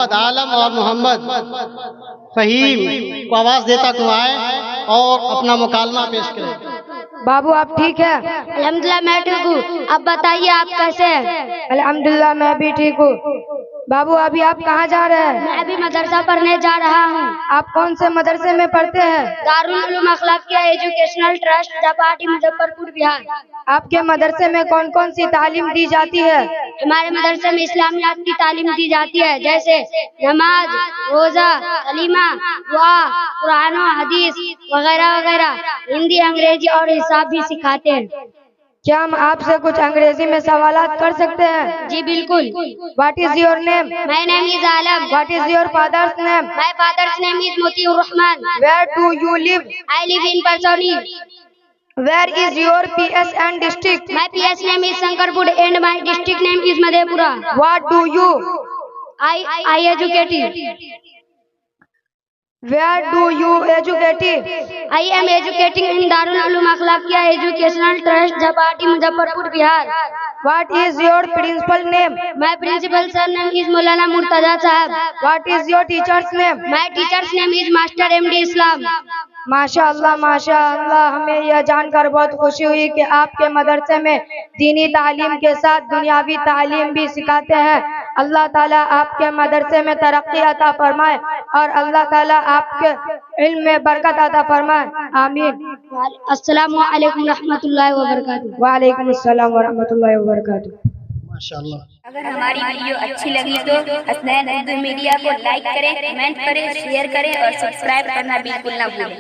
आलम और मोहम्मद फहीम को आवाज देता तुम आए और अपना मुकालमा पेश करें। बाबू आप ठीक है? अल्हम्दुलिल्लाह मैं ठीक हूँ। अब बताइए आप कैसे हैं? अल्हम्दुलिल्लाह मैं भी ठीक हूँ। बाबू अभी आप कहाँ जा रहे हैं? मैं अभी मदरसा पढ़ने जा रहा हूँ। आप कौन से मदरसे में पढ़ते हैं? Darul Uloom Akhlaqia educational trust Japati Muzaffarpur Bihar. आपके मदरसे में कौन कौन सी तालीम दी जाती है? हमारे मदरसे में इस्लामियात की तालीम दी जाती है, जैसे नमाज, रोजा, कलीमा, दुआ, कुरान और हदीस वगैरह वगैरह। हिंदी, अंग्रेजी और हिसाब भी सिखाते हैं। क्या हम आपसे कुछ अंग्रेजी में सवालात कर सकते हैं? जी बिल्कुल। What is your name? My name is Alam. What is your father's name? My father's name is Motiur Rahman. Where do you live? I live in Parsoni. Where is your PSN district? My PS name is Sankarpur and my district name is Madhepura. What do you? I educated. Where do you educate? I am educating in Darul Uloom Akhlaqiya Educational Trust, Jhabati, Muzaffarpur, Bihar. What is your principal name? My principal sir name is Maulana Murtaza Sahab. What is your teacher's name? My teacher's name is Master MD Islam. माशाअल्लाह माशाअल्लाह, हमें यह जानकर बहुत खुशी हुई कि आपके मदरसे में दीनी तालीम के साथ दुनियावी तालीम भी सिखाते हैं। अल्लाह ताला आपके मदरसे में तरक्की अता फरमाए और अल्लाह ताला आपके इल्म में बरकत अता फरमाए। आमीन। अस्सलामु अलैकुम रहमतुल्लाहि व बरकातुहू। वालेकुम अस्सलाम व रहमतुल्लाहि व बरकातुहू। माशाअल्लाह। अगर हमारी वीडियो अच्छी लगी तो हसनैन उर्दू मीडिया को लाइक करें, कमेंट करें, शेयर करें और सब्सक्राइब करना बिल्कुल ना भूलें।